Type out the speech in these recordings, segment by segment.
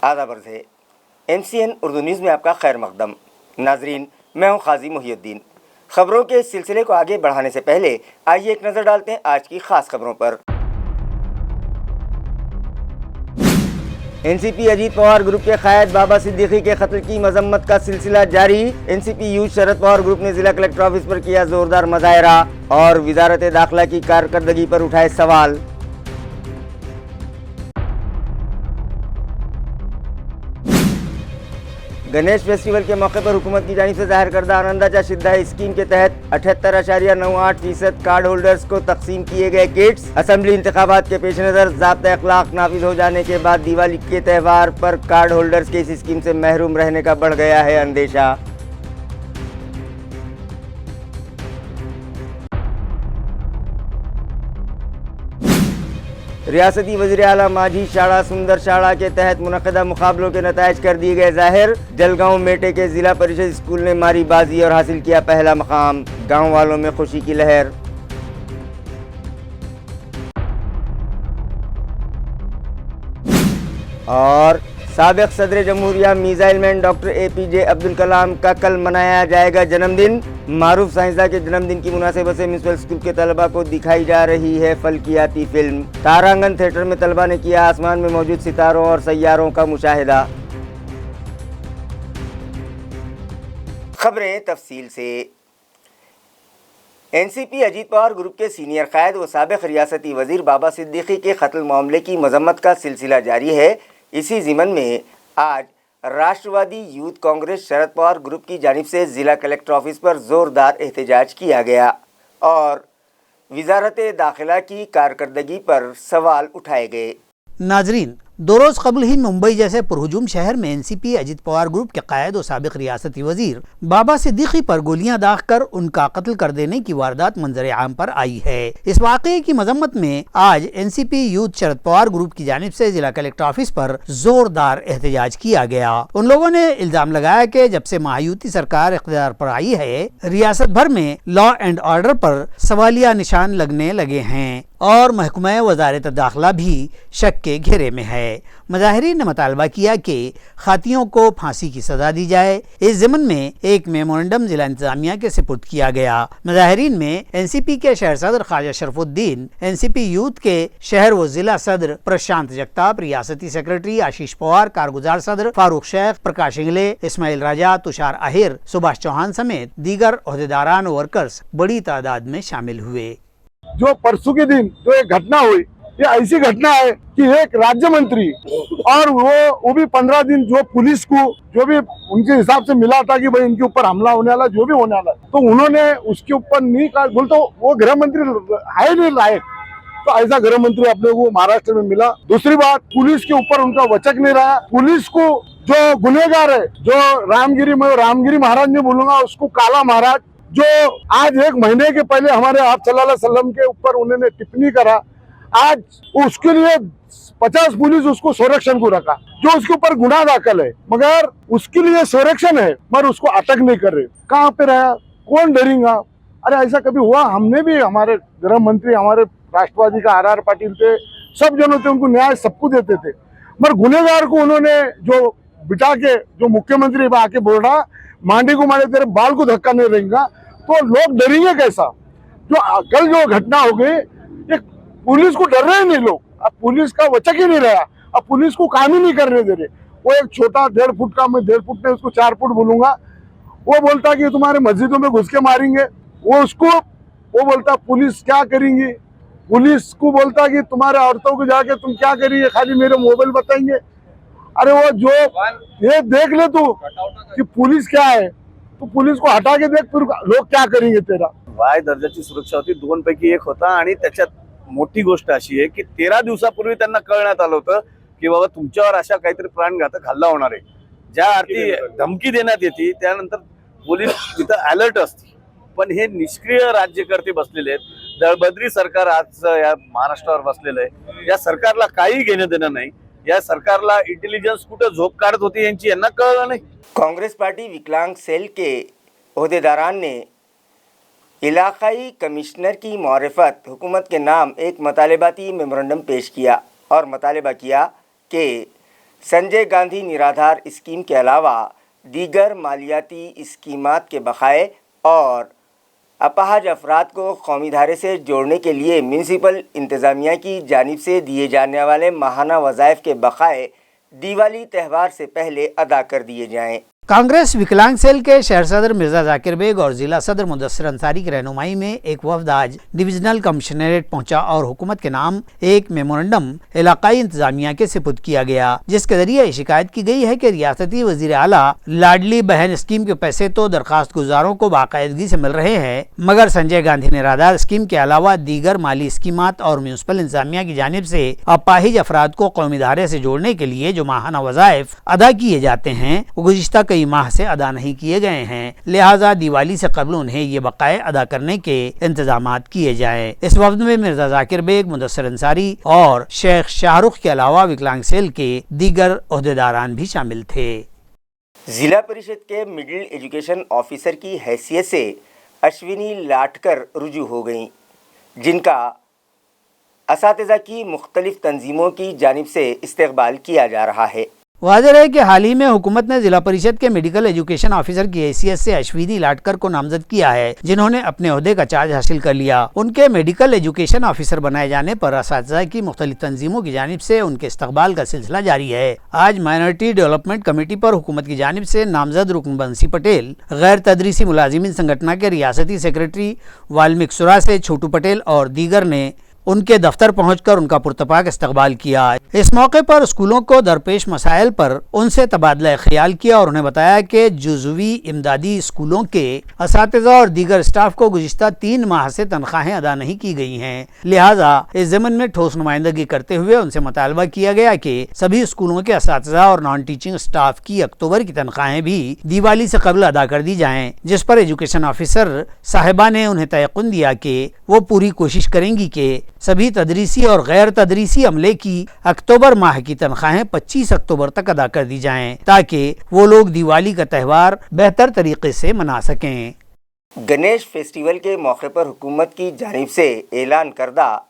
آداب عرض ہے MCN اردو نیوز میں آپ کا خیر مقدم. ناظرین، میں ہوں قاضی محی الدین. خبروں کے سلسلے کو آگے بڑھانے سے پہلے آئیے ایک نظر ڈالتے ہیں آج کی خاص خبروں پر. NCP اجیت پوار گروپ کے قائد بابا صدیقی کے قتل کی مذمت کا سلسلہ جاری. NCP youth Sharad Pawar group نے ضلع کلکٹر آفس پر کیا زوردار مظاہرہ اور وزارت داخلہ کی کارکردگی پر اٹھائے سوال. گنیش فیسٹیول کے موقع پر حکومت کی جانب سے ظاہر کردہ آننداچا شدھا اسکیم کے تحت 78.98% کارڈ ہولڈرز کو تقسیم کیے گئے کٹس. اسمبلی انتخابات کے پیش نظر ضابطۂ اخلاق نافذ ہو جانے کے بعد دیوالی کے تہوار پر کارڈ ہولڈرز کے اس اسکیم سے محروم رہنے کا بڑھ گیا ہے اندیشہ. ریاستی وزیر اعلیٰ ماجھی شاڑا سندر شاڑا کے تحت منعقدہ مقابلوں کے نتائج کر دیے گئے ظاہر. جلگاؤں میٹے کے ضلع پریشد اسکول نے ماری بازی اور حاصل کیا پہلا مقام. گاؤں والوں میں خوشی کی لہر. اور سابق صدر جمہوریہ missile man doctor APJ Abdul Kalam کا کل منایا جائے گا جنم دن. معروف سائنسداں کے جنم دن کی مناسبت سے میونسپل اسکول کے طلبہ کو دکھائی جا رہی ہے فلکیاتی فلم. تارانگن تھیٹر میں طلبہ نے کیا آسمان میں موجود ستاروں اور سیاروں کا مشاہدہ. خبریں تفصیل سے. NCP اجیت پوار گروپ کے سینئر قائد و سابق ریاستی وزیر بابا صدیقی کے قتل معاملے کی مذمت کا سلسلہ جاری ہے. اسی ضمن میں آج راشٹروادی یوتھ کانگریس شرد پوار گروپ کی جانب سے ضلع کلکٹر آفس پر زوردار احتجاج کیا گیا اور وزارت داخلہ کی کارکردگی پر سوال اٹھائے گئے. ناظرین، 2 روز قبل ہی ممبئی جیسے پرہجوم شہر میں NCP اجیت پوار گروپ کے قائد و سابق ریاستی وزیر بابا صدیقی پر گولیاں داغ کر ان کا قتل کر دینے کی واردات منظر عام پر آئی ہے. اس واقعے کی مذمت میں آج NCP youth Sharad Pawar group کی جانب سے ضلع کلکٹر آفس پر زوردار احتجاج کیا گیا. ان لوگوں نے الزام لگایا کہ جب سے مہایوتی سرکار اقتدار پر آئی ہے، ریاست بھر میں لا اینڈ آرڈر پر سوالیہ نشان لگنے لگے ہیں اور محکمہ وزارت داخلہ بھی شک کے گھیرے میں ہے. مظاہرین نے مطالبہ کیا کہ خاتیوں کو پھانسی کی سزا دی جائے. اس ضمن میں ایک میمورنڈم ضلع انتظامیہ کے سپرد کیا گیا. مظاہرین میں NCP کے شہر صدر خواجہ شرف الدین، NCP یوتھ کے شہر و ضلع صدر پرشانت جگتاپ، ریاستی سیکرٹری آشیش پوار، کارگزار صدر فاروق شیخ، پرکاش انگلے، اسماعیل راجہ، تشار اہر، سبھاش چوہان سمیت دیگر عہدیداران و ورکرز بڑی تعداد میں شامل ہوئے. جو پرسوں کے دن جو ایک گھٹنا ہوئی، یہ ایسی گھٹنا ہے کہ ایک راجیہ منتری اور وہ بھی 15 دن جو پولیس کو جو بھی ان کے حساب سے ملا تھا کہ بھائی ان کے اوپر حملہ ہونے والا جو بھی ہونے والا، تو انہوں نے اس کے اوپر نہیں کہا. بولتا وہ گृہ منتری ہے نہیں لائق، تو ایسا گृہ منتری اپنے کو مہاراشٹر میں ملا. دوسری بات، پولیس کے اوپر ان کا وچک نہیں رہا. پولیس کو جو گنہگار ہے، جو رامگیری مہاراج نہیں بولوں گا، اس کو کالا مہاراج، جو آج 1 مہینے کے پہلے ہمارے آپ صلی اللہ علیہ وسلم کے اوپر انہوں نے ٹپنی کرا، آج اس کے لیے 50 پولیس اس کو سورکشن کو رکھا، جو اس کے اوپر گناہ داخل ہے، مگر اس کے لیے سورکشن ہے مگر اس کو اٹک نہیں کر رہے. کہاں پہ رہا؟ کون ڈریں گا؟ ارے ایسا کبھی ہوا؟ ہم نے بھی ہمارے گرہ منتری، ہمارے راشٹروادی کا RR پاٹیل تھے، سب جنوں تھے، ان کو نیائے سب کو دیتے تھے، مگر گنہگار کو انہوں نے جو بٹا کے جو مکھیہ منتری آ کے بول رہا مانڈی کو مارے تیرے بال کو دھکا نہیں رہیں گا، تو لوگ ڈریں گے کیسا؟ جو کل جو گھٹنا ہو گئی، یہ پولیس کو ڈر رہے نہیں لوگ. اب پولیس کا وچک ہی نہیں رہا، اب پولیس کو کام ہی نہیں کرنے دے رہے. وہ ایک چھوٹا 1.5 فٹ کا، میں 1.5 فٹ نہیں اس کو 4 فٹ بولوں گا، وہ بولتا کہ تمہارے مسجدوں میں گھس کے ماریں گے. وہ بولتا پولیس کیا کریں گی، پولیس کو بولتا کہ تمہارے عورتوں کو جا کے تم کیا کریں گے، خالی میرے موبائل بتائیں گے. ارے وہ جو یہ دیکھ لے تو کہ پولیس کیا ہے، تو پولیس کو ہٹا کے دیکھ پھر لوग क्या करेंगे तेरा. वाय दर्जाची सुरक्षा होती, 2पैकी 1 होता. आणि त्याच्यात मोठी गोष्ट अशी आहे की 13 दिवसापूर्वी त्यांना कळण्यात आलं होतं की बाबा तुमच्यावर अशा काहीतरी प्राणघातक हल्ला होणार आहे. ज्या अर्थी धमकी देण्यात येते त्यानंतर पोलीस तिथं अलर्ट असते, पण हे निष्क्रिय राज्यकर्ते बसलेले आहेत. दळबद्री सरकार आज या महाराष्ट्रावर बसलेलं आहे. या सरकारला काही घेणं देणं नाही. या सरकारला इंटेलिजन्स कुठं झोप काढत होती यांची यांना कळलं नाही. कांग्रेस पार्टी विकलांग सेल के अहदेदारान ने علاقائی کمشنر کی معرفت حکومت کے نام ایک مطالباتی میمورنڈم پیش کیا اور مطالبہ کیا کہ संजय गांधी निराधार स्कीम के अलावा दीगर मालियाती स्कीमात के बकाए और अपाहज अफराद को कौमी धारे से जोड़ने के लिए म्यूनसिपल इंतज़ामिया की जानिब से दिए जाने वाले माहाना वज़ाइफ के बकाए दिवाली त्यौहार से पहले अदा कर दिए जाएं। कांग्रेस विकलांग सेल के शहर सदर मिर्जा जाकिर बेग और जिला सदर मुदस्सिर अंसारी की रहनुमाई में एक वफद आज डिविजनल कमिश्नरेट पहुंचा और हुकूमत के नाम एक मेमोरेंडम इलाकाई इंतजामिया के सुपुर्द किया गया, जिसके जरिए शिकायत की गई है कि रियासती वजीर आला लाडली बहन स्कीम के पैसे तो दरखास्त गुजारों को बाकायदगी से मिल रहे हैं, मगर संजय गांधी निराधार स्कीम के अलावा दीगर माली स्कीमात और म्यूनसिपल इंतजामिया की जानिब से अपाहिज अफराद को कौमी धारे से जोड़ने के लिए जो माहाना वज़ाइफ अदा किए जाते हैं वो गुज़िश्ता कई माह से अदा नहीं किए गए हैं, लिहाजा दिवाली से कबल उन्हें ये बकाए अदा करने के इंतजामात किए जाएं। इस वफ्द में मिर्जा जाकिर बेग, मुदस्सिर अंसारी और शेख शाहरुख के अलावा विकलांग सेल के दीगर ओहदेदारान भी शामिल थे। जिला परिषद के मिडिल एजुकेशन ऑफिसर की हैसियत से अश्विनी लाटकर रुजू हो गईं, जिनका असातिज़ा की मुख्तलिफ तंजीमों की जानिब से इस्तकबाल किया जा रहा है। वाज़ेह है कि हाल ही में हुकूमत ने जिला परिषद के मेडिकल एजुकेशन ऑफिसर की हैसियत से अश्विनी लाटकर को नामजद किया है, जिन्होंने अपने ओहदे का चार्ज हासिल कर लिया। उनके मेडिकल एजुकेशन ऑफिसर बनाए जाने पर असातिज़ा की मुख्तलिफ तंजीमों की जानिब से उनके इस्तकबाल का सिलसिला जारी है। आज माइनॉरिटी डेवलपमेंट कमेटी पर हुकूमत की जानिब से नामजद रुकन बंसी पटेल, गैर तदरीसी मुलाजिमीन संगठन के रियासती सेक्रेटरी वाल्मीक सुरा से छोटू पटेल और दीगर ने उनके दफ्तर पहुंचकर उनका पुरतपाक इस्तकबाल किया। इस मौके पर स्कूलों को दरपेश मसाइल पर उनसे तबादला ख्याल किया और उन्हें बताया कि जुज़वी इमदादी स्कूलों के असातिज़ा और दीगर स्टाफ को गुज़िश्ता 3 माह से तनख्वाहें अदा नहीं की गई हैं, लिहाजा इस ज़मन में ठोस नुमाइंदगी करते हुए उनसे मुतालबा किया गया कि सभी स्कूलों के असातिज़ा और नॉन टीचिंग स्टाफ की अक्टूबर की तनख्वाहें भी दिवाली से कबल अदा कर दी जाएँ, जिस पर एजुकेशन ऑफिसर साहिबा ने उन्हें तयक़ुन दिया कि वो पूरी कोशिश करेंगी कि सभी तदरीसी और गैर तदरीसी अमले की अक्टूबर माह की तनख्वाहें 25 अक्टूबर तक अदा कर दी जाएं, ताकि वो लोग दिवाली का त्यौहार बेहतर तरीके से मना सकें। गणेश फेस्टिवल के मौके पर हुकूमत की जानिब से ऐलान करदा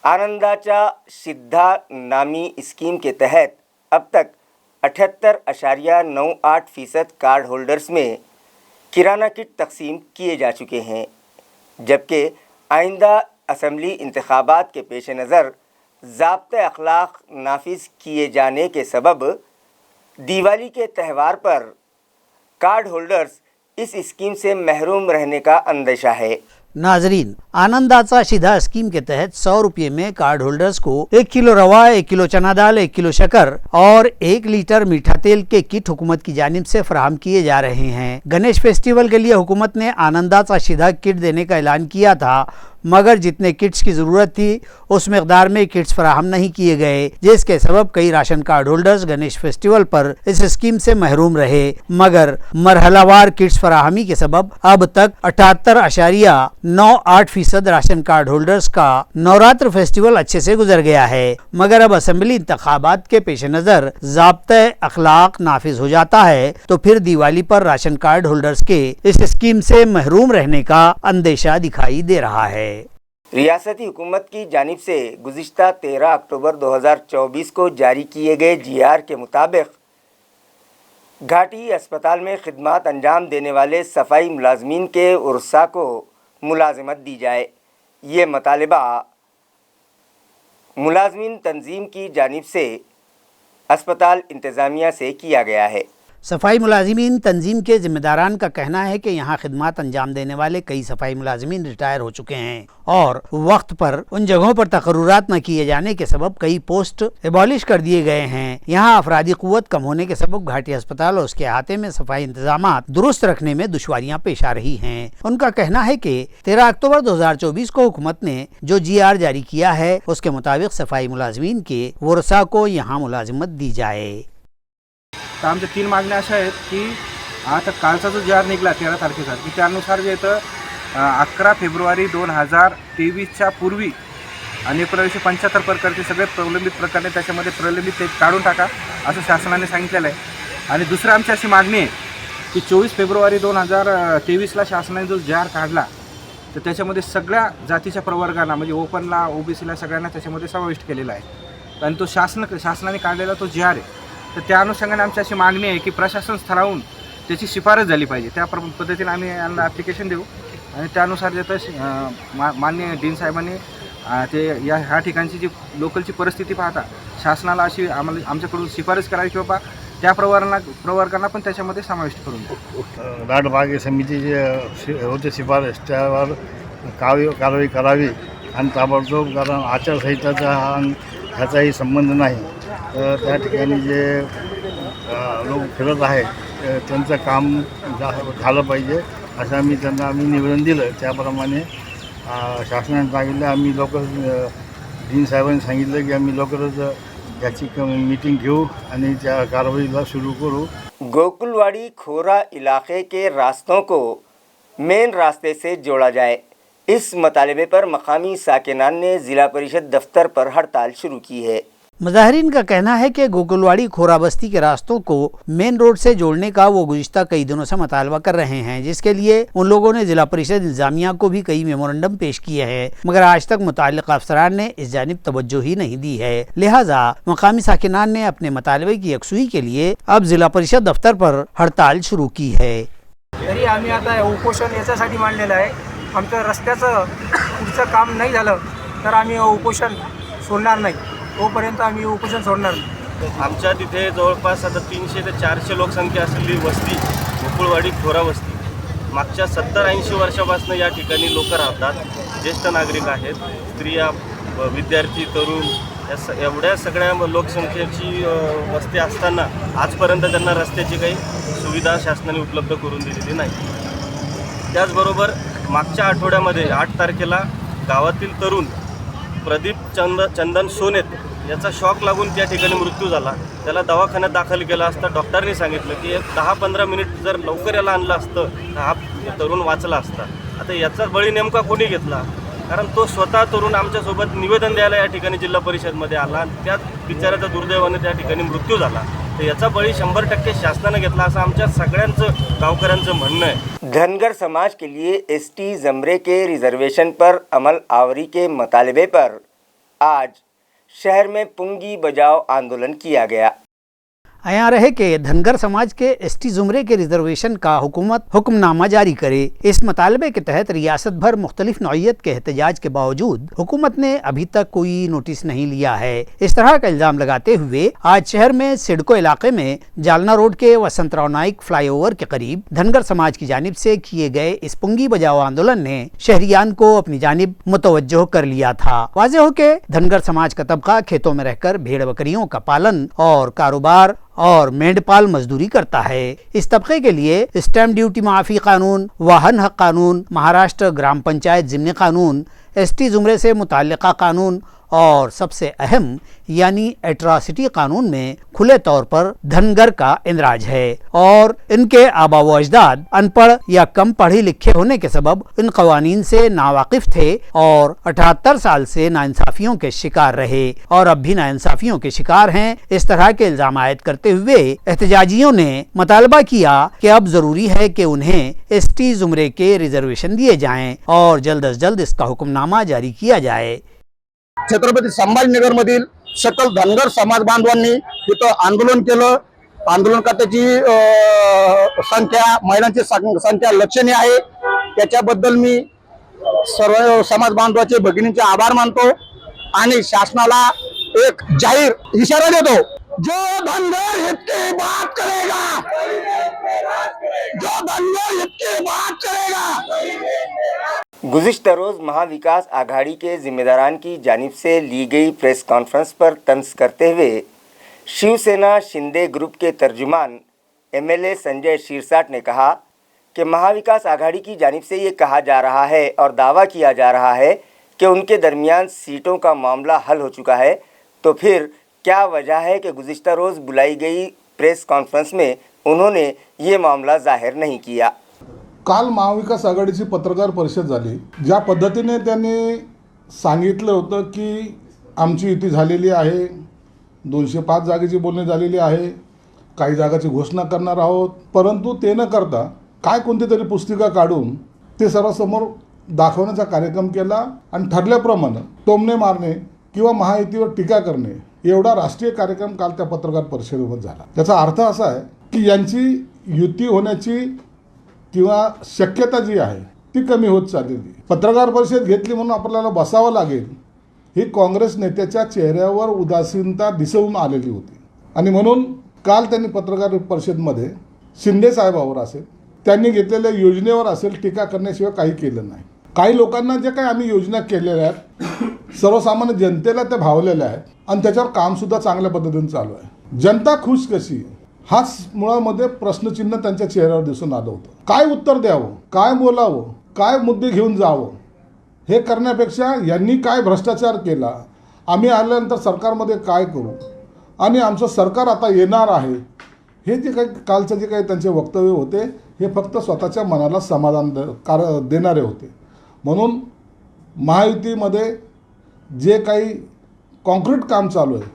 आनंदाचा सिद्धा नामी स्कीम के तहत अब तक 78.98% कार्ड होल्डर्स में किराना किट तकसीम किए जा चुके हैं, जबकि आइंदा असम्बली इंतखाबात के पेश नज़र ज़ाब्ते अखलाक नाफिज किए जाने के सबब दिवाली के त्यौहार पर कार्ड होल्डर्स इस स्कीम से महरूम रहने का अंदेशा है। नाजरीन, आनंदाचा सीधा स्कीम के तहत 100 रुपये में कार्ड होल्डर्स को 1 किलो रवा, 1 किलो चना दाल, 1 किलो शक्कर और 1 लीटर मीठा तेल के किट हुकूमत की जानिब से फराहम किए जा रहे हैं। गणेश फेस्टिवल के लिए हुकूमत ने आनंदाचा सीधा किट देने का ऐलान किया था, मगर जितने किट्स की ज़रूरत थी उस मकदार में किट्स फराहम नहीं किए गए, जिसके सबब कई ration card holders Ganesh festival पर इस स्कीम से महरूम रहे, मगर मरहलावार किट्स फराहमी के सबब अब तक 78.98% राशन कार्ड होल्डर्स का नवरात्र फेस्टिवल अच्छे से गुजर गया है। मगर अब असम्बली इंतखाबात के पेश नज़र ज़ाब्ते अखलाक नाफिज हो जाता है तो फिर दिवाली पर राशन कार्ड होल्डर्स के इस स्कीम से महरूम रहने का अंदेशा दिखाई दे रहा है। रियासती हुकूमत की जानिब से गुज़िश्ता 13 अक्टूबर 2024 को जारी किए गए GR के मुताबिक घाटी अस्पताल में खिदमत अंजाम देने वाले सफाई मुलाजमीन के उर्सा को मुलाजमत दी जाए। ये मतालबा मुलाजमीन तंजीम की जानिब से अस्पताल इंतज़ामिया से किया गया है। सफाई मुलाजिमीन तंजीम के जिम्मेदारान का कहना है कि यहाँ खिदमत अंजाम देने वाले कई सफाई मुलाजिमीन रिटायर हो चुके हैं और वक्त पर उन जगहों पर तकर्रुरात न किए जाने के सबब कई पोस्ट एबॉलिश कर दिए गए हैं। यहाँ अफरादी कुव्वत कम होने के सबब घाटी अस्पताल और उसके अहाते में सफाई इंतजामात दुरुस्त रखने में दुश्वारियाँ पेश आ रही हैं। उनका कहना है कि 13 अक्टूबर 2024 को हुकूमत ने जो GR जारी किया है उसके मुताबिक सफाई मुलाजिमीन के वरसा को यहाँ मुलाजिमत दी जाए। तर आमच्या 3 मागण्या अशा आहेत की आता कालचा जो GR निघाला 13 तारखेचा की त्यानुसार जे येतं 11 फेब्रुवारी 2023च्या पूर्वी आणि 1975 प्रकारचे सगळे प्रलंबित प्रकरणे त्याच्यामध्ये प्रलंबित ते काढून टाका असं शासनाने सांगितलेलं आहे। आणि दुसरी आमची अशी मागणी आहे की 24 फेब्रुवारी 2023ला शासनाने जो GR काढला तर त्याच्यामध्ये सगळ्या जातीच्या प्रवर्गांना म्हणजे ओपनला OBCला सगळ्यांना त्याच्यामध्ये समाविष्ट केलेला आहे। आणि तो शासनाने काढलेला तो जी आर आहे. तर त्या अनुषंगाने आमची अशी मागणी आहे की प्रशासन स्तरावरून त्याची शिफारस झाली पाहिजे. त्या पद्धतीने आम्ही यांना ॲप्लिकेशन देऊ आणि त्यानुसार देतं माननीय डीन साहेबांनी ते ह्या ठिकाणची जी लोकलची परिस्थिती पाहता शासनाला अशी आमच्याकडून शिफारस करावी की बाबा त्या प्रवर्गांना पण त्याच्यामध्ये समाविष्ट करून द्या. दाटबाग समिती जे होते शिफारस त्यावर कारवाई करावी आणि ताबडतोब, कारण आचारसंहिताचा ह्याचाही संबंध नाही. तर त्या ठिकाणी जे लोक फिरत आहेत त्यांचं काम झालं पाहिजे असं आम्ही निवेदन दिलं. त्याप्रमाणे शासनाने सांगितलं, आम्ही डीन साहेबांनी सांगितलं की आम्ही लवकरच याची मीटिंग घेऊ आणि त्या कारवाईला शुरू करू. गोकुलवाड़ी खोरा इलाके के रास्तों को मेन रास्ते से जोड़ा जाए, इस मुतालबे पर मकामी साकिनान ने ज़िला परिषद दफ्तर पर हड़ताल शुरू की है। मुजाहिरीन का कहना है कि गोकुलवाड़ी खोरा बस्ती के रास्तों को मेन रोड से जोड़ने का वो गुज़िश्ता कई दिनों से मुतालबा कर रहे हैं, जिसके लिए उन लोगों ने जिला परिषद इंतजामिया को भी कई मेमोरेंडम पेश किए हैं, मगर आज तक मुताल्लिक़ अफसरान ने इस जानिब तवज्जो ही नहीं दी है। लिहाजा मकामी साकिनान ने अपने मुतालबे की यकसुई के लिए अब जिला परिषद दफ्तर पर हड़ताल शुरू की है। तरी आम्ही आता उपोषण याच्यासाठी मांडलेलं आहे, आमचं रस्त्याचं पुढचं काम नाही झालं तर आम्ही उपोषण सोडणार नाही, तोपर्यंत आम्ही उपोषण सोडणार नाही. आमच्या तिथे जवळपास आता 300 ते 400 लोकसंख्या असलेली वस्ती गोकुळवाडी खोरा वस्ती मागच्या 70-80 वर्षापासून या ठिकाणी लोक राहतात. ज्येष्ठ नागरिक आहेत, स्त्रिया, विद्यार्थी, तरुण, एवढ्या सगळ्या लोकसंख्येची वस्ती असताना आजपर्यंत त्यांना रस्त्याची काही सुविधा शासनाने उपलब्ध करून दिलेली नाही. त्याचबरोबर मागच्या आठवड्यामध्ये 8 तारखेला गावातील तरुण प्रदीप चंदन सोनेत याचा शॉक लागून त्या ठिकाणी मृत्यू झाला. त्याला दवाखान्यात दाखल केला असता डॉक्टरनी सांगितलं की 10-15 मिनिट जर लवकर याला आणलं असतं तर हा तरुण वाचला असता. आता याचा बळी नेमका कोणी घेतला? कारण तो स्वतः तरुण आमच्यासोबत निवेदन द्यायला या ठिकाणी जिल्हा परिषदमध्ये आला, त्या बिचाऱ्याचा दुर्दैवाने त्या ठिकाणी मृत्यू झाला. तर याचा बळी 100% शासनाने घेतला असं आमच्या सगळ्यांचं गावकऱ्यांचं म्हणणं आहे. धनगर समाज के लिए एसटी ज़मरे के रिजर्वेशन पर अमल आवरी के मुतालबे पर आज शहर में पुंगी बजाओ आंदोलन किया गया। यहाँ रहे कि धनगर समाज के एसटी ज़ुमरे के रिजर्वेशन का हुकूमत हुक्मनामा जारी करे। इस मुतालबे के तहत रियासत भर मुख्तलिफ नौइयत के एहतजाज के बावजूद हुकूमत ने अभी तक कोई नोटिस नहीं लिया है। इस तरह का इल्ज़ाम लगाते हुए आज शहर में सिडको इलाके में जालना रोड के वसंतराव नाइक फ्लाईओवर के करीब धनगर समाज की जानिब से किए गए इस पुंगी बजाओ आंदोलन ने शहरियान को अपनी जानिब मुतवज्जो कर लिया था। वाज़ेह हो के धनगर समाज का तबका खेतों में रहकर भेड़ बकरियों का पालन और कारोबार और मेंढपाल मजदूरी करता है। इस तबके के लिए स्टैम्प ड्यूटी माफ़ी कानून, वाहन हक कानून, महाराष्ट्र ग्राम पंचायत ज़िम्नी कानून, एसटी ज़ुमरे से मुताल्लिक़ा कानून और सबसे अहम यानी एट्रॉसिटी कानून में खुले तौर पर धनगर का इंदराज है और इनके आबा व अजदाद अनपढ़ या कम पढ़े लिखे होने के सबब इन कवानीन से नावाकिफ थे और 78 साल से नाइंसाफियों के शिकार रहे और अब भी नाइंसाफियों के शिकार हैं। इस तरह के इल्ज़ाम आयद करते हुए एहतजाजियों ने मुतालबा किया कि अब ज़रूरी है कि उन्हें एसटी ज़ुमरे के रिजर्वेशन दिए जाएं और जल्द अज जल्द इसका हुक्मनामा जारी किया जाए। छत्रपती संभाजीनगर मधील सकल धनगर समाज बांधवांनी तिथं आंदोलन केलं. आंदोलनकर्त्याची संख्या, महिलांची संख्या लक्षणीय आहे. त्याच्याबद्दल मी सर्व समाज बांधवाचे भगिनींचे आभार मानतो आणि शासनाला एक जाहीर इशारा देतो, जो धनगर हित की बात करेगा, जो धनगर हित की बात करेगा। गुज़िश्ता रोज़ महाविकास आघाड़ी के जिम्मेदारान की जानिब से ली गई प्रेस कॉन्फ्रेंस पर तंज करते हुए शिवसेना शिंदे ग्रुप के तर्जुमान एमएलए संजय शिरसाट ने कहा कि महाविकास आघाड़ी की जानिब से ये कहा जा रहा है और दावा किया जा रहा है कि उनके दरमियान सीटों का मामला हल हो चुका है, तो फिर क्या वजह है कि गुज़िश्ता रोज़ बुलाई गई प्रेस कॉन्फ्रेंस में उन्होंने ये मामला जाहिर नहीं किया। काल महाविकास आघाडीची पत्रकार परिषद झाली, ज्या पद्धतीने त्यांनी सांगितलं होतं की आमची युती झालेली आहे, 205 जागेची बोलणी झालेली आहे, काही जागाची घोषणा करणार आहोत, परंतु ते न करता काय कोणती तरी पुस्तिका काढून ते सर्वांसमोर दाखवण्याचा कार्यक्रम केला आणि ठरल्याप्रमाणे टोमणे मारणे किंवा महायुतीवर टीका करणे एवढा राष्ट्रीय कार्यक्रम काल त्या पत्रकार परिषदेमध्ये झाला. त्याचा अर्थ असा आहे की यांची युती होण्याची किंवा शक्यता जी आहे ती कमी होत चाललेली. पत्रकार परिषद घेतली म्हणून आपल्याला बसावं लागेल ही काँग्रेस नेत्याच्या चेहऱ्यावर उदासीनता दिसून आलेली होती. आणि म्हणून काल त्यांनी पत्रकार परिषदेमध्ये शिंदे साहेबावर असेल, त्यांनी घेतलेल्या योजनेवर असेल, टीका करण्याशिवाय काही केलं नाही. काही लोकांना जे काही आम्ही योजना केलेल्या आहेत सर्वसामान्य जनतेला त्या भावलेल्या आहेत आणि त्याच्यावर कामसुद्धा चांगल्या पद्धतीने चालू आहे. जनता खुश कशी आहे हाच मुळामध्ये प्रश्नचिन्ह त्यांच्या चेहऱ्यावर दिसून आलं होतं. काय उत्तर द्यावं, काय बोलावं, काय मुद्दे घेऊन जावं हे करण्यापेक्षा यांनी काय भ्रष्टाचार केला, आम्ही आल्यानंतर सरकारमध्ये काय करू आणि आमचं सरकार आता येणार आहे, हे जे काही कालचं जे काही त्यांचे वक्तव्य होते हे फक्त स्वतःच्या मनाला समाधान देणारे होते. म्हणून महायुतीमध्ये जे काही कॉन्क्रीट काम चालू आहे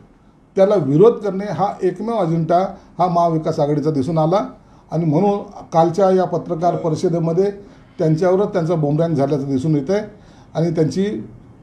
त्याला विरोध करणे हा एकमेव अजेंडा हा महाविकास आघाडीचा दिसून आला. आणि म्हणून कालच्या या पत्रकार परिषदेमध्ये त्यांच्यावरच त्यांचा बोंबरॅंग झाल्याचं दिसून येतं आहे आणि त्यांची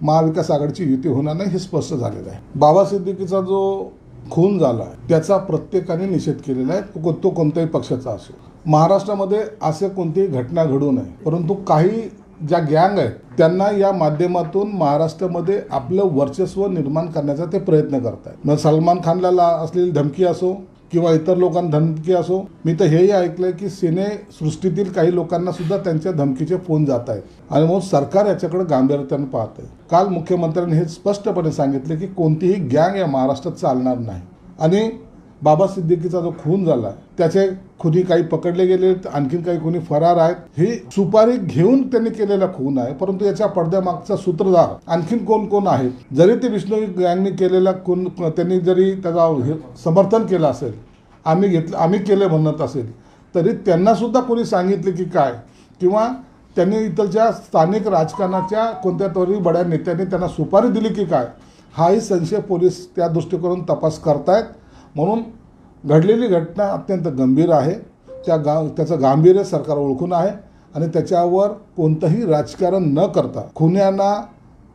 महाविकास आघाडीची युती होणार नाही हे स्पष्ट झालेलं आहे. बाबा सिद्दीकीचा जो खून झाला आहे त्याचा प्रत्येकाने निषेध केलेला आहे, तो कोणत्याही पक्षाचा असो. महाराष्ट्रामध्ये असे कोणतीही घटना घडू नये, परंतु काही ज्या गँग आहेत त्यांना या माध्यमातून महाराष्ट्रामध्ये आपलं वर्चस्व निर्माण करण्याचा ते प्रयत्न करत आहेत. मग सलमान खानला असलेली धमकी असो किंवा इतर लोकांना धमकी असो, मी तर हेही ऐकलंय की सिनेसृष्टीतील काही लोकांना सुद्धा त्यांच्या धमकीचे फोन जात आहेत आणि मग सरकार याच्याकडे गांभीर्याने पाहत आहे. काल मुख्यमंत्र्यांनी हे स्पष्टपणे सांगितले की कोणतीही गँग या महाराष्ट्रात चालणार नाही. आणि बाबा सिद्दीकीचा जो खून झाला त्याचे खुनी काही पकडले गेले, आणखीन काही कोणी फरार आहेत. ही सुपारी घेऊन त्यांनी केलेला खून आहे, परंतु याच्या पडद्यामागचा सूत्रधार आणखीन कोण कोण आहेत. जरी ते विष्णू गँगने केलेला खून त्यांनी जरी त्याचा समर्थन केलं असेल, आम्ही केलं म्हणत असेल, तरी त्यांना सुद्धा कोणी सांगितले की काय, किंवा त्यांनी इथलच्या स्थानिक राजकारणाच्या कोणत्या तरी बड्या नेत्यांनी त्यांना सुपारी दिली की काय, हाही संशय पोलीस त्या दृष्टिकोनातून तपास करतायत. म्हणून घडलेली घटना अत्यंत गंभीर आहे. त्याचं गांभीर्य सरकार ओळखून आहे आणि त्याच्यावर कोणतंही राजकारण न करता खुन्यांना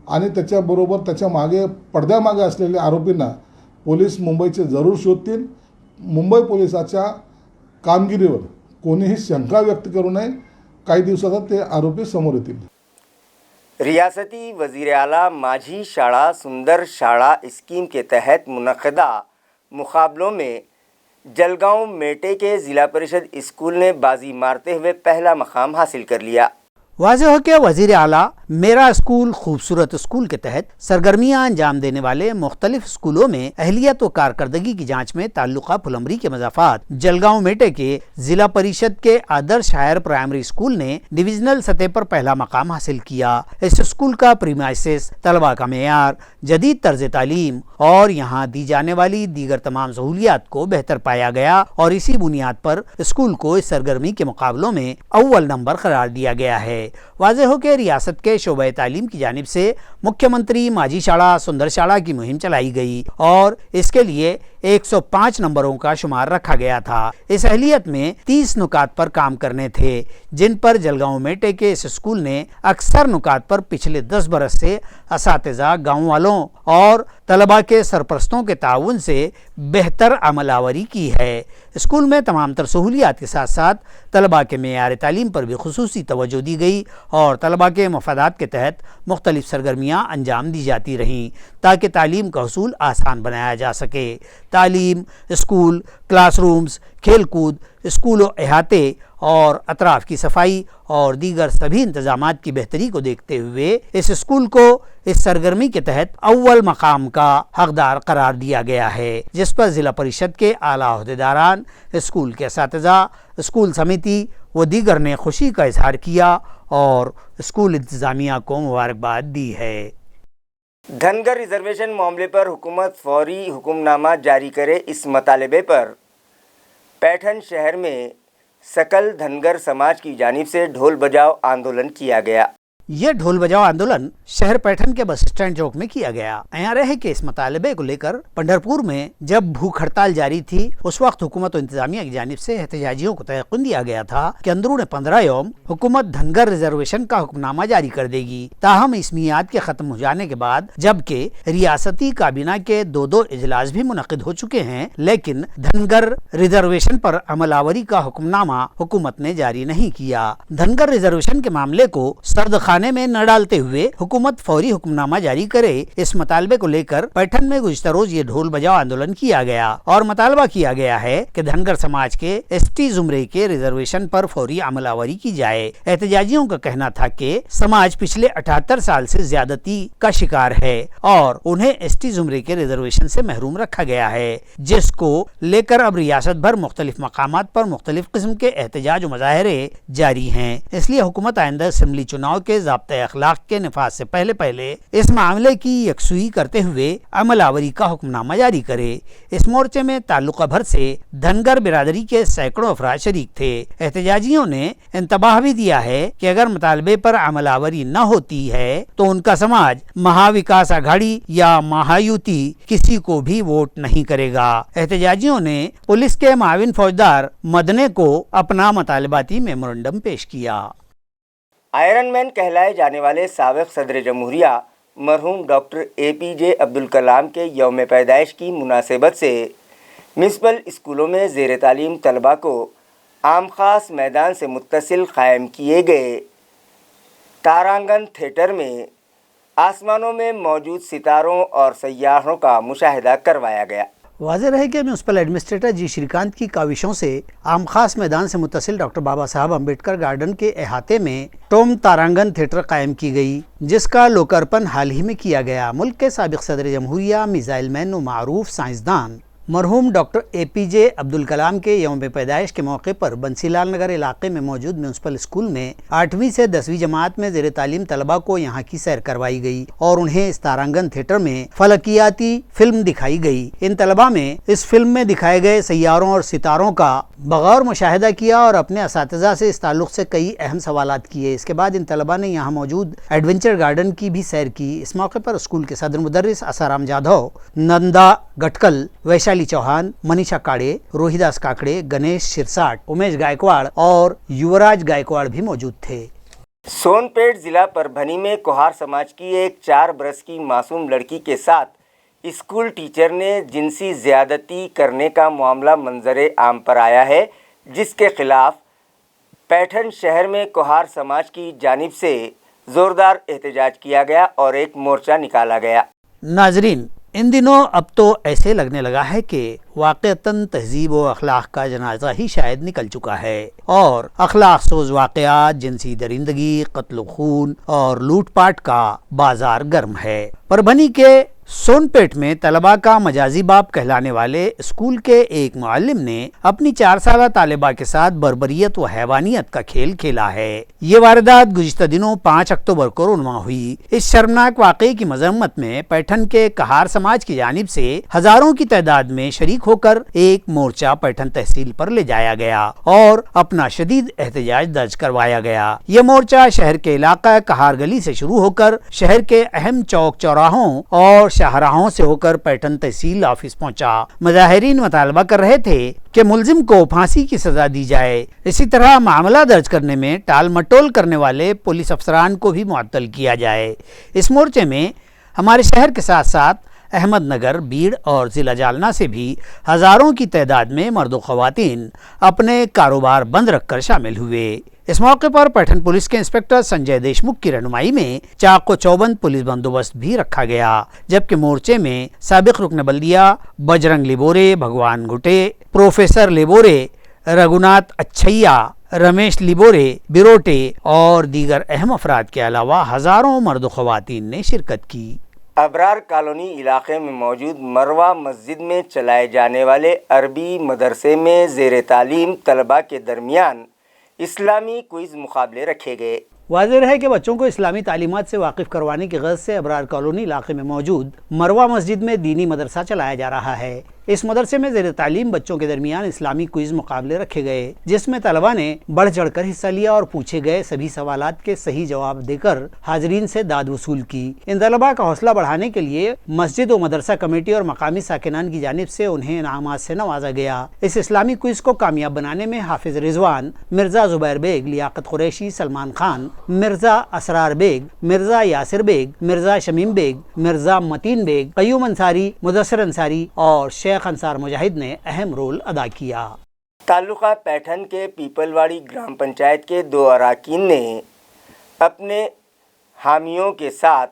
आणि त्याच्याबरोबर त्याच्या मागे पडद्यामागे असलेल्या आरोपींना पोलीस मुंबईचे जरूर शोधतील. मुंबई पोलिसाच्या कामगिरीवर कोणीही शंका व्यक्त करू नये. काही दिवसात ते आरोपी समोर येतील. रियासती वज़ीर आला माझी शाला सुंदर शाला स्कीम के तहत मुनक़दा मुकाबलों में जलगांव मेटे के ज़िला परिषद स्कूल ने बाजी मारते हुए पहला मकाम हासिल कर लिया। वाज़ेह हो कि वज़ीर आला मेरा स्कूल खूबसूरत स्कूल के तहत सरगर्मियाँ अंजाम देने वाले मुख्तलिफ स्कूलों में अहलियत व कारकर्दगी की जांच में ताल्लुका फुलमरी के मज़ाफ़ात जलगांव मेटे के ज़िला परिषद के आदर्श हायर प्राइमरी स्कूल ने डिविजनल सतह पर पहला मकाम हासिल किया। इस स्कूल का प्रीमाइसेस, तलबा का मेयार, जदीद तर्ज तालीम और यहाँ दी जाने वाली दीगर तमाम सहूलियात को बेहतर पाया गया और इसी बुनियाद पर स्कूल को इस सरगर्मी के मुकाबलों में अव्वल नंबर करार दिया गया है। वाज़ेह हो कि रियासत के शोबे तालीम की जानिब से मुख्यमंत्री माझी शाला सुंदर शाला की मुहिम चलाई गई और इसके लिए 105 नंबरों का शुमार रखा गया था। इस अहलियत में 30 नुकात पर काम करने थे, जिन पर जलगांव मेटे के इस स्कूल ने अक्सर नुकात पर पिछले 10 बरस से असातिज़ा, गाँव वालों और तलबा के सरपरस्तों के ताउन से बेहतर अमलावरी की है। स्कूल में तमाम तर सहूलियात के साथ साथ तलबा के मेयार तालीम पर भी खुसूसी तवज्जो दी गई और तलबा के मफादात के तहत मुख्तलिफ सरगर्मियाँ अंजाम दी जाती रहीं ताकि तालीम का हसूल आसान बनाया जा सके। तालीम, स्कूल, क्लासरूम्स, खेल कूद, स्कूल अहाते और अतराफ़ की सफाई और दीगर सभी इंतजामात की बेहतरी को देखते हुए इस स्कूल को इस सरगर्मी के तहत अव्वल मकाम का हकदार करार दिया गया है, जिस पर ज़िला परिषद के आला अहदेदारान, स्कूल के असातिज़ा, स्कूल समिति व दीगर ने खुशी का इजहार किया और स्कूल इंतज़ामिया को मुबारकबाद दी है। धनगर रिजर्वेशन मामले पर हुकूमत फौरी हुक्मनामा जारी करे, इस मतालबे पर पैठन शहर में सकल धनगर समाज की जानिब से ढोल बजाओ आंदोलन किया गया। ये ढोल बजाओ आंदोलन शहर पैठन के बस स्टैंड चौक में किया गया। यहाँ रहे कि इस मुतालबे को लेकर पंढरपुर में जब भूख हड़ताल जारी थी, उस वक्त हुकूमत और इंतजामिया की जानिब से एहतजाजियों को तयक़ुन दिया गया था कि अंदरून 15 यौम हुकूमत धनगर रिजर्वेशन का हुक्मनामा जारी कर देगी। ताहम इस मियाद के खत्म हो जाने के बाद, जबकि रियासती काबीना के 2 इजलास भी मुनक़िद हो चुके हैं, लेकिन धनगर रिजर्वेशन पर अमलावरी का हुक्मनामा हुकूमत ने जारी नहीं किया। धनगर रिजर्वेशन के मामले को सर्द खाने में न डालते हुए हुकूमत फौरी हुक्मनामा जारी करे, इस मुतालबे को लेकर पैठन में गुज़िश्ता रोज ये ढोल बजाओ आंदोलन किया गया और मुतालबा किया गया है कि धनगर समाज के एसटी जुमरे के रिजर्वेशन पर फौरी अमलावरी की जाए। एहतजाजियों का कहना था कि समाज पिछले 78 साल से ज्यादती का शिकार है और उन्हें एसटी जुमरे के रिजर्वेशन से महरूम रखा गया है, जिसको लेकर अब रियासत भर मुख्तलिफ मकामात पर मुख्तलिफ किस्म के एहतजाज और मुजाहरे जारी हैं। इसलिए हुकूमत आइंदा असम्बली चुनाव के ज़ाब्ते अखलाक के नफाज से पहले इस मामले की यकसुई करते हुए अमलावरी का हुक्मनामा जारी करे। इस मोर्चे में ताल्लुका भर से धनगर बिरादरी के सैकड़ों अफराद शरीक थे। एहतजाजियों ने इंतबाह भी दिया है कि अगर मुतालबे पर अमलावरी न होती है तो उनका समाज महाविकास आघाड़ी या महायुति किसी को भी वोट नहीं करेगा। एहतजाजियों ने पुलिस के माविन फौजदार मदने को अपना मुतालबाती मेमोरेंडम पेश किया। आयरन मैन कहलाए जाने वाले साबिक़ सदर जमहूरिया मरहूम डॉक्टर APJ अब्दुल कलाम के यौम पैदाइश की मुनासिबत से म्युनिसिपल स्कूलों में ज़ेर तालीम तलबा को आम खास मैदान से मुत्तसिल क़ायम किए गए तारांगन थिएटर में आसमानों में मौजूद सितारों और सैयारों का मुशाहिदा करवाया गया। वाज़ेह रहे कि म्युनिसिपल एडमिनिस्ट्रेटर जी श्रीकांत की काविशों से आम खास मैदान से मुत्तसिल डॉक्टर बाबा साहब अम्बेडकर गार्डन के अहाते में टॉम तारांगन थिएटर कायम की गई, जिसका लोकार्पण हाल ही में किया गया। मुल्क के साबिक़ सदर जमहूरिया मिसाइल मैन व मारूफ साइंसदान मरहूम डॉक्टर APJ अब्दुल कलाम के यौम पैदाइश के मौके पर बंसीलाल नगर इलाके में मौजूद म्युनिसिपल स्कूल में 8वीं से 10वीं जमात में ज़ेर तालीम तलबा को यहाँ की सैर करवाई गई और उन्हें इस तारांगन थिएटर में फलकियाती फिल्म दिखाई गई। इन तलबा में इस फिल्म में दिखाए गए सैयारों और सितारों का बगौर मुशाहिदा किया और अपने असातिज़ा से इस ताल्लुक़ से कई अहम सवालात किए। इसके बाद इन तलबा ने यहाँ मौजूद एडवेंचर गार्डन की भी सैर की। इस मौके पर स्कूल के सदर मुदर्रिस आसाराम जाधव, नंदा गटकल, वैशाली चौहान, मनीषा काड़े, रोहिदास काकड़े, गणेश शिरसाट, उमेश गायकवाड़ और युवराज गायकवाड़ भी मौजूद थे। सोनपेट जिला परभनी में कोहार समाज की एक 4 बरस की मासूम लड़की के साथ स्कूल टीचर ने जिनसी ज़्यादती करने का मामला मंजरे आम पर आया है, जिसके खिलाफ पैठन शहर में कोहार समाज की जानिब से ज़ोरदार एहतजाज किया गया और एक मोर्चा निकाला गया। नाजरीन, इन दिनों अब तो ऐसे लगने लगा है कि वाक़तन तहजीब व अखलाक का जनाजा ही शायद निकल चुका है और अखलाक सोज वाक़यात, जिनसी दरिंदगी, कत्ल खून और लूटपाट का बाजार गर्म है। परभनी के सोनपेट में तलबा का मजाजी बाप कहलाने वाले स्कूल के एक मुअल्लिम ने अपनी 4 साला तालिबा के साथ बर्बरियत व हैवानियत का खेल खेला है। ये वारदात गुज़िश्ता दिनों 5 अक्टूबर को रुनवा हुई। इस शर्मनाक वाक़े की मजम्मत में पैठन के कहार समाज की जानिब से हजारों की तादाद में शरीक होकर एक मोर्चा पैठन तहसील पर ले जाया गया और अपना शदीद एहतजाज दर्ज करवाया गया। ये मोर्चा शहर के इलाका कहार गली से शुरू होकर शहर के अहम चौक चौराहों और शाहराहों से होकर पैठन तहसील ऑफिस पहुंचा। मुजाहिरीन मुतालबा कर रहे थे कि मुलजिम को फांसी की सजा दी जाए। इसी तरह मामला दर्ज करने में टाल मटोल करने वाले पुलिस अफसरान को भी मुअत्तल किया जाए। इस मोर्चे में हमारे शहर के साथ साथ अहमदनगर, बीड़ और ज़िला जालना से भी हज़ारों की तादाद में मर्द व ख़वातीन अपने कारोबार बंद रखकर शामिल हुए। इस मौके पर पैठन पुलिस के इंस्पेक्टर संजय देशमुख की रहनुमाई में चाक व चौबंद पुलिस बंदोबस्त भी रखा गया, जबकि मोर्चे में साबिक़ रुकन बल्दिया बजरंग लिबोरे, भगवान घुटे, प्रोफेसर लिबोरे, रघुनाथ अच्छैया, रमेश लिबोरे, बिरोटे और दीगर अहम अफराद के अलावा हज़ारों मर्द व ख़वातीन ने शिरकत की। अबरार कॉलोनी इलाके में मौजूद मरवा मस्जिद में चलाए जाने वाले अरबी मदरसे में ज़ेर तालीम तलबा के दरमियान इस्लामी क्विज़ मुकाबले रखे गए। वाज़ेह है कि बच्चों को इस्लामी तालीमात से वाकिफ़ करवाने की ग़र्ज़ से अबरार कॉलोनी इलाके में मौजूद मरवा मस्जिद में दीनी मदरसा चलाया जा रहा है। इस मदरसे में ज़ेर तालीम बच्चों के दरमियान इस्लामी क्विज मुकाबले रखे गए, जिसमें तलबा ने बढ़ चढ़ कर हिस्सा लिया और पूछे गए सभी सवालात के सही जवाब देकर हाजरीन से दाद वसूल की। इन तलबा का हौसला बढ़ाने के लिए मस्जिद और मदरसा कमेटी और मकामी साकिनान की जानिब से उन्हें इनामात से नवाजा गया। इस इस्लामी क्विज को कामयाब बनाने में हाफिज रिजवान, मिर्जा जुबैर बेग, लियाकत कुरैशी, सलमान खान, मिर्जा असरार बेग, मिर्जा यासिर बेग, मिर्जा शमीम बेग, मिर्जा मतीन बेग, कयूम अंसारी, मुदस्सिर अंसारी और शेख अंसार मुजाहिद ने अहम रोल अदा किया। तालुका पैठन के पीपलवाड़ी ग्राम पंचायत के 2 अरकान ने अपने हामियों के साथ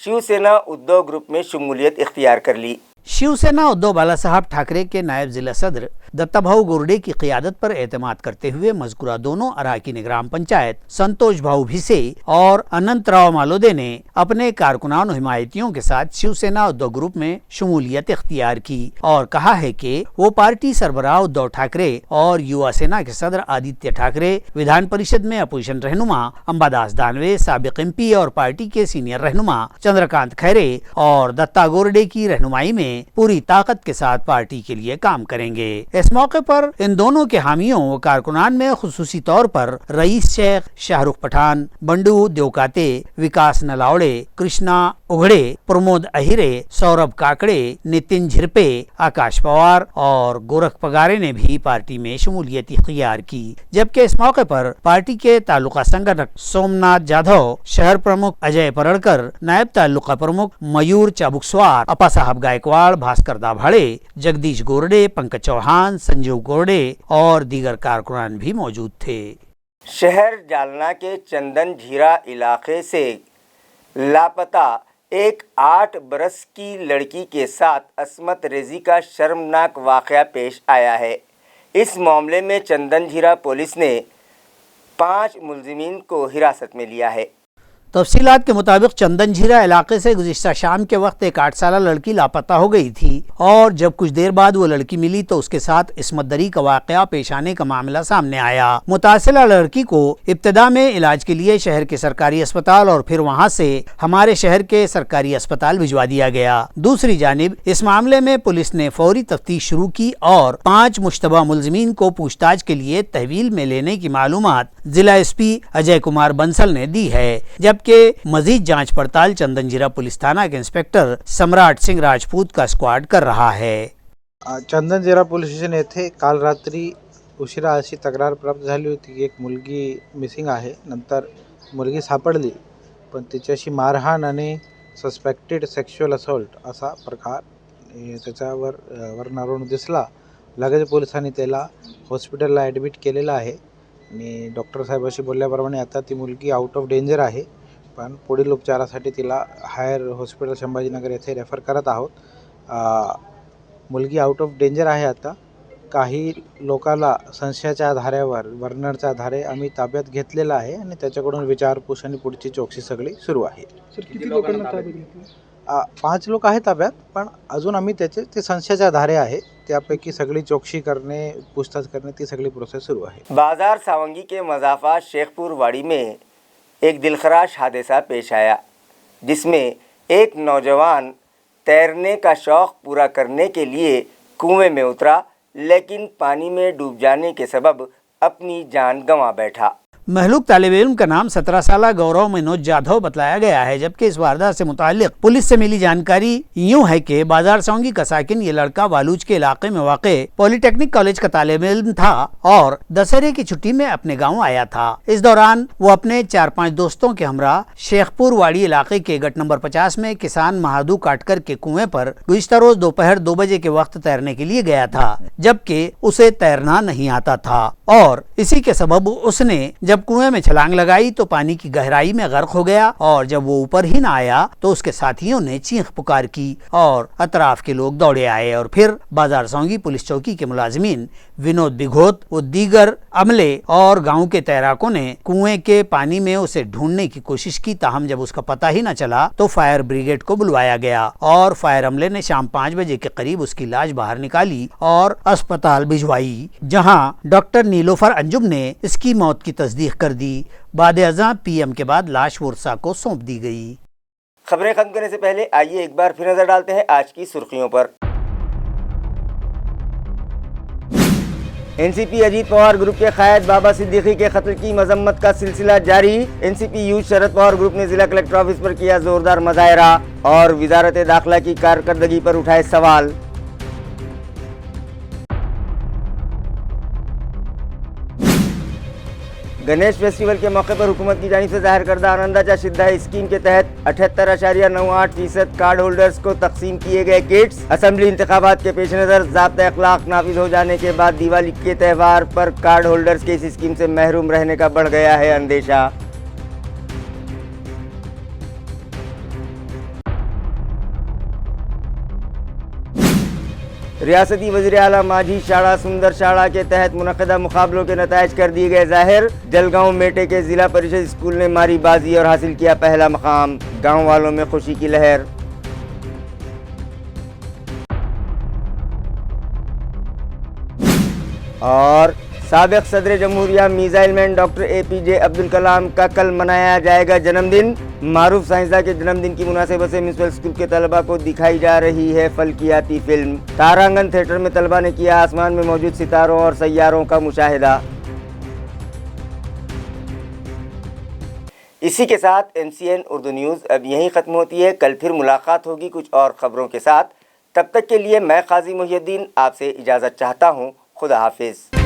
शिवसेना उद्धव ग्रुप में शमूलियत इख्तियार कर ली। शिवसेना उद्धव बाला साहब ठाकरे के नायब जिला सदर दत्ताभाऊ गोरडे की क़ियादत पर एतमाद करते हुए मज़कूरा दोनों अरकान ग्राम पंचायत संतोष भाऊ भिसे और अनंतराव मालोदे ने अपने कारकुनान और हिमायतियों के साथ शिवसेना उद्धव ग्रुप में शमूलियत इख्तियार की और कहा है कि वो पार्टी सरबराह उद्धव ठाकरे और युवा सेना के सदर आदित्य ठाकरे, विधान परिषद में अपोजिशन रहनुमा अंबादास दानवे, साबिक MP और पार्टी के सीनियर रहनुमा चंद्रकांत खैरे और दत्ता गोरडे की रहनुमाई में पूरी ताकत के साथ पार्टी के लिए काम करेंगे। इस मौके पर इन दोनों के हामियों व कारकुनान में खुसूसी तौर पर रईस शेख, शाहरुख पठान, बंडू देवकाते, विकास नलावड़े, कृष्णा उघड़े, प्रमोद अहिरे, सौरभ काकड़े, नितिन झिरपे, आकाश पवार और गोरख पगारे ने भी पार्टी में शमूलियत इख्तियार की। जबकि इस मौके पर पार्टी के तालुका संगठक सोमनाथ जाधव, शहर प्रमुख अजय परड़कर, नायब तालुका प्रमुख मयूर चाबुकसवार, अपा साहब गायकवाड़, भास्कर दाभाड़े, जगदीश गोरडे, पंकज चौहान, संजीव गोरडे और दीगर कारकुनान भी मौजूद थे। शहर जालना के चंदन झीरा इलाके से लापता एक 8 बरस की लड़की के साथ अस्मत रेजी का शर्मनाक वाक़या पेश आया है। इस मामले में चंदन झीरा पुलिस ने 5 मुलजिमीन को हिरासत में लिया है। तफसीलात के मुताबिक चंदन झीरा इलाके से गुज़िश्ता शाम के वक्त एक 8 साला लड़की लापता हो गई थी और जब कुछ देर बाद वो लड़की मिली तो उसके साथ इस्मत दरी का वाक़या पेश आने का मामला सामने आया। मुतासिला लड़की को इब्तदा में इलाज के लिए शहर के सरकारी अस्पताल और फिर वहां से हमारे शहर के सरकारी अस्पताल भिजवा दिया गया। दूसरी जानिब इस मामले में पुलिस ने फौरी तफ्तीश शुरू की और 5 मुश्तबा मुलजिमीन को पूछताछ के लिए तहवील में लेने की मालूमात जिला SP अजय कुमार बंसल ने दी है। जबकि मजीद जांच पड़ताल चंदन झीरा पुलिस थाना के इंस्पेक्टर सम्राट सिंह राजपूत का स्क्वाड कर रहा है। चंदन झीरा पोलीस स्टेशन येथे काल रात्री उशिरा अशी तक्रार प्राप्त झाली होती की एक मुलगी मिसिंग आहे। नंतर मुलगी सापडली पण तिच्याशी मारहाण आणि सस्पेक्टेड सेक्शुअल असॉल्ट असा प्रकार त्याच्यावर वरून दिसला। लगेच पोलिसांनी त्याला हॉस्पिटलला ॲडमिट केलेलं आहे आणि डॉक्टर साहेबांशी बोलल्याप्रमाणे आता ती मुलगी आउट ऑफ डेंजर आहे, पण पुढील उपचारासाठी तिला हायर हॉस्पिटल संभाजीनगर येथे रेफर करत आहोत। मुलगी आउट ऑफ डेंजर आहे। आता काही लोकांना संशयाच्या आधारावर वर्नरच्या आधारे आम्ही ताब्यात घेतलेला आहे आणि त्याच्याकडून विचारपूस आणि पुढची चौकशी सगळी सुरू आहे। सर किती लोकांना ताब्यात घेतलं? 5 लोक आहेत ताब्यात, पण अजून आम्ही ते संशयाच्या आधारे आहे, त्यापैकी सगळी चौकशी करणे, पूछताछ करणे ती सगळी प्रोसेस सुरू आहे। बाजार सावंगी के मज़ाफ़ा शेखपुर वाड़ी में एक दिलखराश हादसा पेश आया, जिसमें एक नौजवान तैरने का शौक़ पूरा करने के लिए कुएं में उतरा, लेकिन पानी में डूब जाने के सबब अपनी जान गंवा बैठा। महलूक तालिब इल्म का नाम 17 साला गौरव मनोज जाधव बतलाया गया है। जबकि इस वारदात से मुताल्लिक पुलिस से मिली जानकारी यूं है कि बाजार सावंगी का साकिन ये लड़का वालूज के इलाके में वाक़े पॉलिटेक्निक कॉलेज का तालिब इल्म था और दशहरे की छुट्टी में अपने गांव आया था। इस दौरान वो अपने 4-5 दोस्तों के हमरा शेखपुर वाड़ी इलाके के गट नंबर 50 में किसान महादू काटकर के कुएं पर गुज़िश्ता रोज दोपहर 2 बजे के वक्त तैरने के लिए गया था, जबकि उसे तैरना नहीं आता था और इसी के सबब उसने जब कुएं में छलांग लगाई तो पानी की गहराई में गर्क हो गया और जब वो ऊपर ही न आया तो उसके साथियों ने चीख पुकार की और अतराफ के लोग दौड़े आए और फिर बाजार सावंगी पुलिस चौकी के मुलाजिमीन विनोद बिघोत व दीगर अमले और गांव के तैराकों ने कुएं के पानी में उसे ढूंढने की कोशिश की। ताहम जब उसका पता ही न चला तो फायर ब्रिगेड को बुलवाया गया और फायर अमले ने शाम 5 बजे के करीब उसकी लाश बाहर निकाली और अस्पताल भिजवाई, जहां डॉक्टर नीलोफर अंजुम ने इसकी मौत की तस्दीक कर दी। बादे अज़ां PM के बाद लाश वर्षा को सौंप दी गई। खबरें खत्म करने से पहले आइए एक बार फिर नजर डालते हैं आज की सुर्खियों पर। एनसीपी अजीत पवार ग्रुप के कायद बाबा सिद्दीकी के कत्ल की मजम्मत का सिलसिला जारी। NCP youth Sharad Pawar group ने जिला कलेक्टर ऑफिस पर किया जोरदार मुजाहरा और वजारत दाखिला की कारकर्दगी पर उठाए सवाल। गणेश फेस्टिवल के मौके पर हुकूमत की जानिब से जाहिर करदा आनंदाचा सिद्धा स्कीम के तहत 78.98% कार्ड होल्डर्स को तकसीम किए गए किट्स। असेंबली इंतखाबात के पेश नज़र ज़ाब्ता अखलाक नाफिज हो जाने के बाद दिवाली के त्यौहार पर कार्ड होल्डर्स के इस स्कीम से महरूम रहने का बढ़ गया है अंदेशा। रियासती वज़ीर आला माझी शाड़ा सुंदर शाड़ा के तहत मुनक़दा मुकाबलों के नताइज कर दिए गए ज़ाहिर। जलगांव मेटे के ज़िला परिषद स्कूल ने मारी बाजी और हासिल किया पहला मकाम। गांव वालों में खुशी की लहर। और साबिक़ सदर जमहूरिया missile man doctor APJ Abdul Kalam का कल मनाया जाएगा जन्मदिन। मारूफ साइंसदां के जन्मदिन की मुनासिबत से म्यूनिसिपल स्कूल के तलबा को दिखाई जा रही है फल्कियाती फिल्म। तारांगन थिएटर में तलबा ने किया आसमान में मौजूद सितारों और सैयारों का मुशाहिदा। इसी के साथ MCN उर्दू न्यूज़ अब यहीं ख़त्म होती है। कल फिर मुलाकात होगी कुछ और ख़बरों के साथ। तब तक के लिए मैं काजी मुहियुद्दीन आपसे इजाज़त चाहता हूँ। खुदा हाफिज़।